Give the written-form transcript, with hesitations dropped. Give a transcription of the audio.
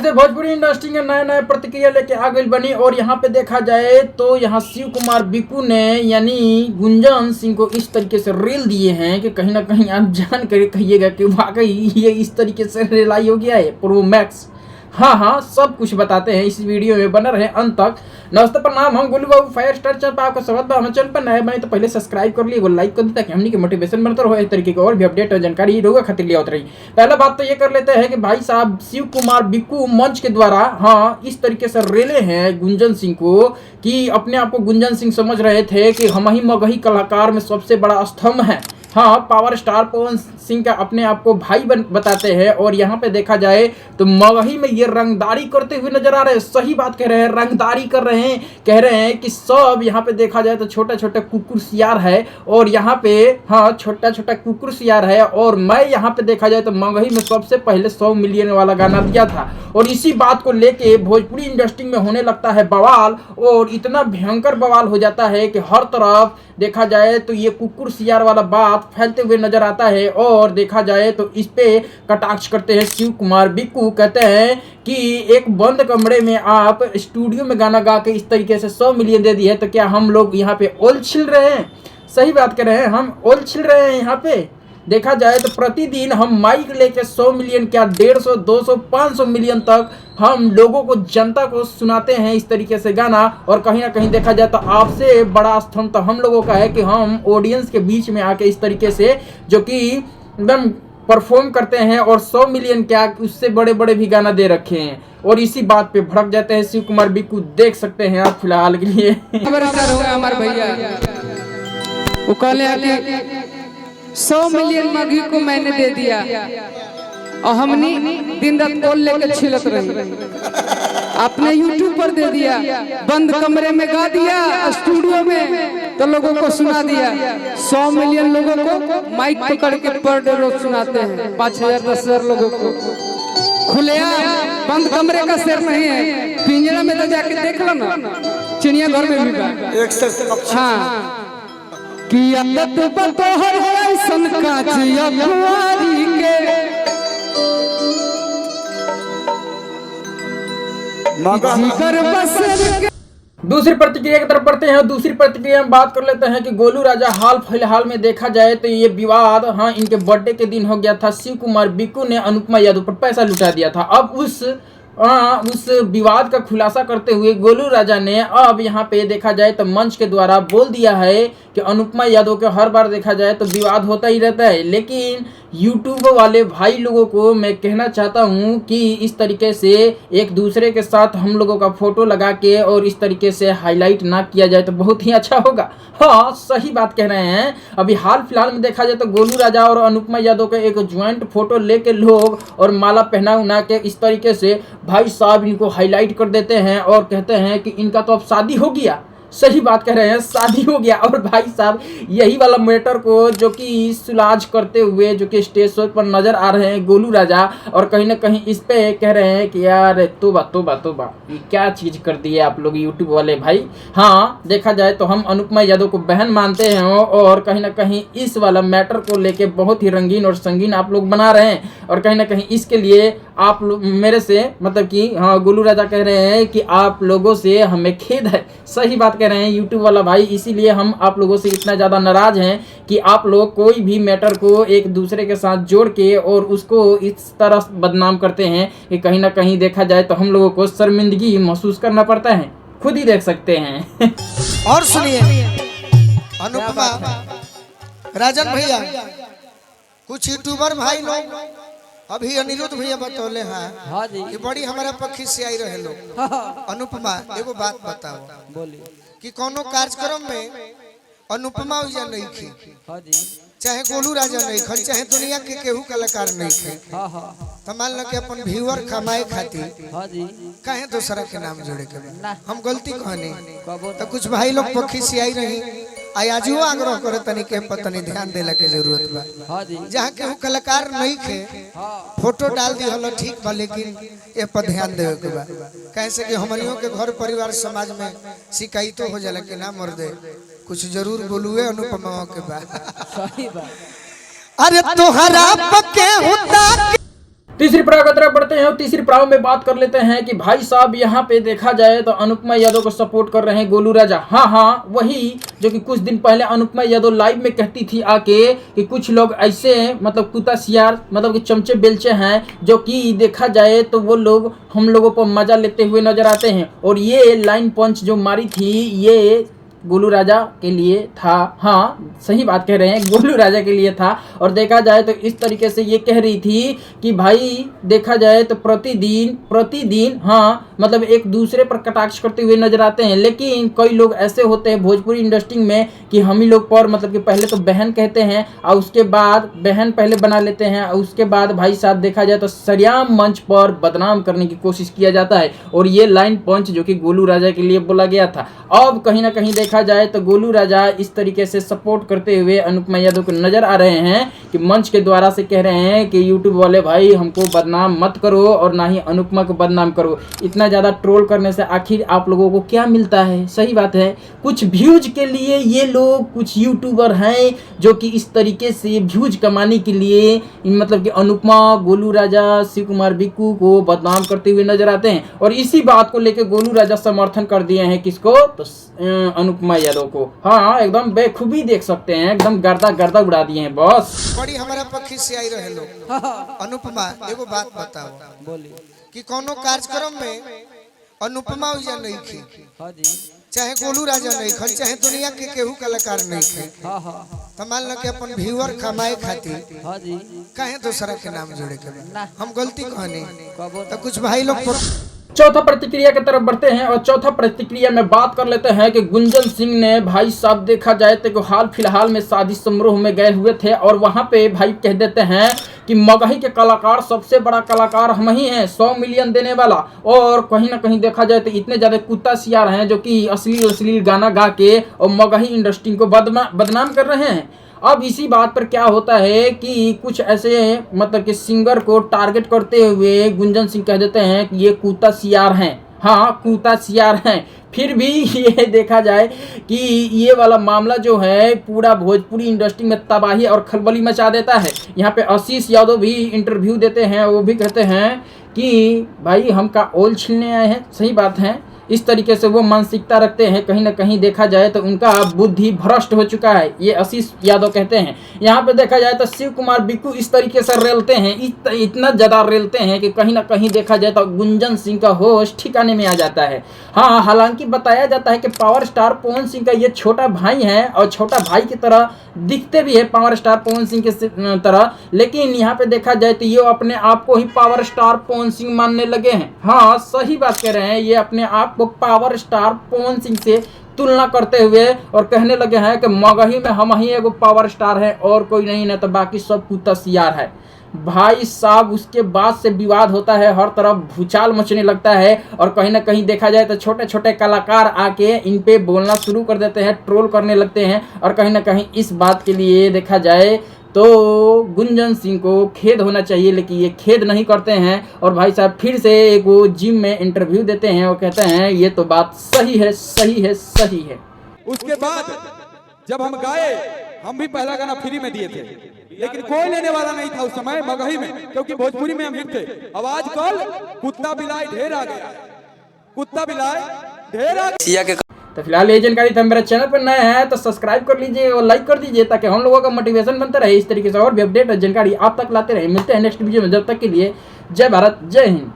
ऐसे भोजपुरी इंडस्ट्री में नए नए प्रतिक्रिया लेके आ गई बनी। और यहाँ पे देखा जाए तो यहाँ शिव कुमार बिक्कू ने यानी गुंजन सिंह को इस तरीके से रेल दिए हैं कि कहीं ना कहीं आप जान कर कहिएगा कि वाकई ये इस तरीके से रेलाई हो गया है प्रो मैक्स। हाँ, सब कुछ बताते हैं इस वीडियो में, बना रहे अंत तक। नमस्ते प्रणाम, हम गोलू बाबू फायर स्टार चैनल पर आपका स्वागत है। हमारे चैनल पर नए बने तो पहले सब्सक्राइब कर लिए, लाइक कर दी ताकि हमनी के मोटिवेशन बनता रहो। इस तरीके की और भी अपडेट और जानकारी लोगों खातिर लिया होती रही। पहला बात तो ये कर लेते हैं कि भाई साहब शिव कुमार बिक्कू मंच के द्वारा इस तरीके से रेले हैं गुंजन सिंह को कि अपने आप को गुंजन सिंह समझ रहे थे कि हम ही मगही कलाकार में सबसे बड़ा स्तंभ है। पावर स्टार पवन सिंह का अपने आप को भाई बताते हैं। और यहाँ पे देखा जाए तो मगही में ये रंगदारी करते हुए नजर आ रहे हैं। सही बात कह रहे हैं, रंगदारी कर रहे हैं। कह रहे हैं कि सब यहाँ पे देखा जाए तो छोटा छोटा कुकुर सियार है। और यहाँ पे छोटा छोटा कुकुर सियार है। और मैं यहाँ पे देखा जाए तो मगही में सबसे पहले 100 मिलियन वाला गाना दिया था। और इसी बात को लेके भोजपुरी इंडस्ट्री में होने लगता है बवाल। और इतना भयंकर बवाल हो जाता है कि हर तरफ देखा जाए तो ये कुकुर सियार वाला बात फैलते हुए नजर आता है। और देखा जाए तो इस पे कटाक्ष करते हैं शिव कुमार बिक्कू। कहते हैं कि एक बंद कमरे में आप स्टूडियो में गाना गा के इस तरीके से 100 मिलियन दे दिए तो क्या हम लोग यहाँ पे ओल छिल रहे हैं? सही बात कर रहे हैं, हम ओल छिल रहे हैं। यहाँ पे देखा जाए तो प्रतिदिन हम माइक लेके 100 मिलियन क्या 150, 200, 500 मिलियन तक हम लोगों को, जनता को सुनाते हैं इस तरीके से गाना। और कहीं ना कहीं देखा जाए तो आपसे बड़ा स्तंभ तो हम लोगों का है कि हम ऑडियंस के बीच में आके इस तरीके से जो कि एकदम परफॉर्म करते हैं। और 100 मिलियन क्या उससे बड़े बड़े भी गाना दे रखे हैं। और इसी बात पे भड़क जाते हैं शिव कुमार बिक्कू। देख सकते हैं आप फिलहाल के लिए हमारे भैया वो कहले 100 मिलियन मगही को मैंने दे दिया और हमने दिन रात बोल लेके छिलत रही। आपने यूट्यूब पर दे दिया, बंद कमरे में गा दिया, स्टूडियो में तो लोगों को सुना दिया। 100 मिलियन लोगों को माइक पकड़ के पर डे रोज सुनाते हैं। 5,000 10,000 लोगों को खुलेआम बंद कमरे का शेर नहीं है, पिंजरा में तो जाके देख लो ना, चिड़ियाघर में भी बा। कि अदत बतोहर ऐसन काचिया कुआरी के जिगर बसर के। दूसरी प्रतिक्रिया की तरफ बढ़ते हैं। दूसरी प्रतिक्रिया में बात कर लेते हैं कि गोलू राजा हाल फिलहाल में देखा जाए तो ये विवाद इनके बर्थडे के दिन हो गया था। शिव कुमार बिक्कू ने अनुपमा यादव पर पैसा लुटा दिया था। अब उस विवाद का खुलासा करते हुए गोलू राजा ने अब यहाँ पे देखा जाए तो मंच के द्वारा बोल दिया है कि अनुपमा यादव के हर बार देखा जाए तो विवाद होता ही रहता है। लेकिन यूट्यूब वाले भाई लोगों को मैं कहना चाहता हूँ कि इस तरीके से एक दूसरे के साथ हम लोगों का फोटो लगा के और इस तरीके से हाईलाइट ना किया जाए तो बहुत ही अच्छा होगा। सही बात कह रहे हैं। अभी हाल फिलहाल में देखा जाए तो गोलू राजा और अनुपमा यादव का एक ज्वाइंट फोटो लेके लोग और माला पहना उना के इस तरीके से भाई साहब इनको हाईलाइट कर देते हैं और कहते हैं कि इनका तो अब शादी हो गया। सही बात कह रहे हैं, शादी हो गया। और भाई साहब यही वाला मैटर को जो कि सुलाज करते हुए जो कि स्टेज शो पर नजर आ रहे हैं गोलू राजा। और कहीं ना कहीं इस पे कह रहे हैं कि यार तोबा तोबा तोबा, ये क्या चीज कर दी है आप लोग यूट्यूब वाले भाई। देखा जाए तो हम अनुपमा यादव को बहन मानते हैं और कहीं ना कहीं इस वाला मैटर को लेके बहुत ही रंगीन और संगीन आप लोग बना रहे हैं। और कहीं ना कहीं इसके लिए आप लोग मेरे से मतलब कि गोलू राजा कह रहे हैं कि आप लोगों से हमें खेद है। सही बात कह रहे हैं यूट्यूब वाला भाई, इसीलिए हम आप लोगों से इतना ज़्यादा नाराज हैं कि आप लोग कोई भी मैटर को एक दूसरे के साथ जोड़ के और उसको इस तरह बदनाम करते हैं कि कहीं ना कहीं देखा जाए तो हम लोगों को शर्मिंदगी महसूस करना पड़ता है। खुद ही देख सकते हैं। और सुनिए अनुपमा राजन भैया, कुछ यूट्यूबर भाई लोग अभी अनिरुद्ध भैया बतौले हैं ये बड़ी हमारा पक्षी से आई रहे लोग। अनुपमा एगो बात बताओ, बोलिए कि कोनो कार्यक्रम में अनुपमा उजा नहीं थी, चाहे गोलू राजा नहीं खन, चाहे दुनिया के केहू कलाकार नहीं थे, तो मान लो कि अपन व्यूअर कमाए खातिर कहे दूसरा के नाम जोड़े के हम गलती कहने तो कुछ भाई लोग पक्षी से आई रही आजू आग्रह करे तनी के पतनी ध्यान देला के जरूरत बा। जहाँ केहू कलाकार नहीं थे फोटो डाल दी हलो ठीक बा, लेकिन ए पर ध्यान देवे के बा। कैसे कि हमनियों के घर परिवार समाज में शिकायत हो जाला कि ना मर दे कुछ जरूर बोलुए अनुपमा के बा। सही बात। अरे तोहरा पके होता तीसरी पड़ाव की तरफ बढ़ते हैं और तीसरी पड़ाव में बात कर लेते हैं कि भाई साहब यहाँ पे देखा जाए तो अनुपमा यादव को सपोर्ट कर रहे हैं गोलू राजा। हाँ हाँ, वही जो कि कुछ दिन पहले अनुपमा यादव लाइव में कहती थी आके कि कुछ लोग ऐसे मतलब कुत्ता सियार मतलब कि चमचे बेलचे हैं जो कि देखा जाए तो वो लोग हम लोगों पर मजा लेते हुए नजर आते हैं। और ये लाइन पंच जो मारी थी ये गोलू राजा के लिए था। हाँ सही बात कह रहे हैं, गोलू राजा के लिए था। और देखा जाए तो इस तरीके से ये कह रही थी कि भाई देखा जाए तो प्रतिदिन हाँ मतलब एक दूसरे पर कटाक्ष करते हुए नजर आते हैं। लेकिन कई लोग ऐसे होते हैं भोजपुरी इंडस्ट्री में कि हम ही लोग पर मतलब कि पहले तो बहन कहते हैं और उसके बाद बहन पहले बना लेते हैं और उसके बाद भाई साहब देखा जाए तो सरेआम मंच पर बदनाम करने की कोशिश किया जाता है। और ये लाइन पंच जो कि गोलू राजा के लिए बोला गया था। अब कहीं ना कहीं देखा जाए तो गोलू राजा इस तरीके से सपोर्ट करते हुए अनुपमा यादव को नजर आ रहे हैं कि मंच के द्वारा से कह रहे हैं कि यूट्यूब वाले भाई हमको बदनाम मत करो और ना ही अनुपमा को बदनाम करो। इतना ज़्यादा ट्रोल करने से आखिर आप लोगों को क्या मिलता है? सही बात है, कुछ व्यूज के लिए ये लोग कुछ यूट्यूबर हैं जो कि इस तरीके से व्यूज कमाने के लिए मतलब कि अनुपमा, गोलू राजा, शिव कुमार बिक्कू को बदनाम करते हुए नजर आते हैं। और इसी बात को लेकर गोलू राजा समर्थन कर दिए हैं किसको? तो अनुपमा यादव को। हाँ एकदम बेखूबी देख सकते हैं, एकदम गर्दा उड़ा दिए हैं बॉस। बड़ी हमारा पक्षी से आई रहे लोग। अनुपमा एगो बात बताओ, बोली कि कोनो कार्यक्रम में अनुपमा या नहीं थी, चाहे गोलू राजा नहीं खन, चाहे दुनिया के केहू कलाकार नहीं थे, तो मान लो कि अपन व्यूअर कमाए खातिर कहे दूसरा के नाम जोड़े के हम गलती कहने तो कुछ भाई लोग। चौथा प्रतिक्रिया की तरफ बढ़ते हैं और चौथा प्रतिक्रिया में बात कर लेते हैं कि गुंजन सिंह ने भाई साहब देखा जाए तो हाल फिलहाल में शादी समारोह में गए हुए थे और वहां पे भाई कह देते हैं कि मगही के कलाकार सबसे बड़ा कलाकार हम ही हैं, 100 मिलियन देने वाला। और कहीं ना कहीं देखा जाए तो इतने ज्यादा कुत्ता सियार हैं जो कि अश्लील गाना गा के और मगही इंडस्ट्री को बदनाम कर रहे हैं। अब इसी बात पर क्या होता है कि कुछ ऐसे मतलब कि सिंगर को टारगेट करते हुए गुंजन सिंह कह देते हैं कि ये कुत्ता सियार हैं। हाँ कुत्ता सियार हैं। फिर भी ये देखा जाए कि ये वाला मामला जो है पूरा भोजपुरी इंडस्ट्री में तबाही और खलबली मचा देता है। यहाँ पे आशीष यादव भी इंटरव्यू देते हैं, वो भी कहते हैं कि भाई हम का ओल छीलने आए हैं। सही बात है, इस तरीके से वो मानसिकता रखते हैं। कहीं ना कहीं देखा जाए तो उनका बुद्धि भ्रष्ट हो चुका है, ये आशीष यादव कहते हैं। यहाँ पे देखा जाए तो शिव कुमार बिक्कू इस तरीके से रेलते हैं, इतना ज़्यादा रेलते हैं कि कहीं ना कहीं देखा जाए तो गुंजन सिंह का होश ठिकाने में आ जाता है। हाँ हालांकि बताया जाता है कि पावर स्टार पवन सिंह का ये छोटा भाई है और छोटा भाई की तरह दिखते भी है पावर स्टार पवन सिंह के तरह, लेकिन यहाँ पे देखा जाए तो ये अपने आप को ही पावर स्टार पवन सिंह मानने लगे हैं। हाँ सही बात कह रहे हैं, ये अपने आप को पावर स्टार पवन सिंह से तुलना करते हुए और कहने लगे हैं कि मगही में हम ही एगो पावर स्टार है और कोई नहीं, ना तो बाकी सब कुत्ता सियार है। भाई साहब उसके बाद से विवाद होता है, हर तरफ भूचाल मचने लगता है और कहीं ना कहीं देखा जाए तो छोटे छोटे कलाकार आके इन पे बोलना शुरू कर देते हैं, ट्रोल करने लगते हैं। और कहीं ना कहीं इस बात के लिए देखा जाए तो गुंजन सिंह को खेद होना चाहिए, लेकिन ये खेद नहीं करते हैं। और भाई साहब फिर से एक वो जिम में इंटरव्यू देते हैं और कहते हैं ये तो बात सही है, सही है, सही है। उसके बाद जब हम गाए, हम भी पहला गाना फ्री में दिए थे, लेकिन कोई लेने वाला नहीं था उस समय मगही में, क्योंकि भोजपुरी में हम हिट थे। अब आजकल कुत्ता बिलाई ढेर आ गया, कुत्ता बिलाई ढेर आ गया। तो फिलहाल ये जानकारी था। मेरे चैनल पर नए हैं तो सब्सक्राइब कर लीजिए और लाइक कर दीजिए ताकि हम लोगों का मोटिवेशन बनता रहे। इस तरीके से और भी अपडेट और जानकारी आप तक लाते रहे। मिलते हैं नेक्स्ट वीडियो में, जब तक के लिए जय भारत, जय हिंद।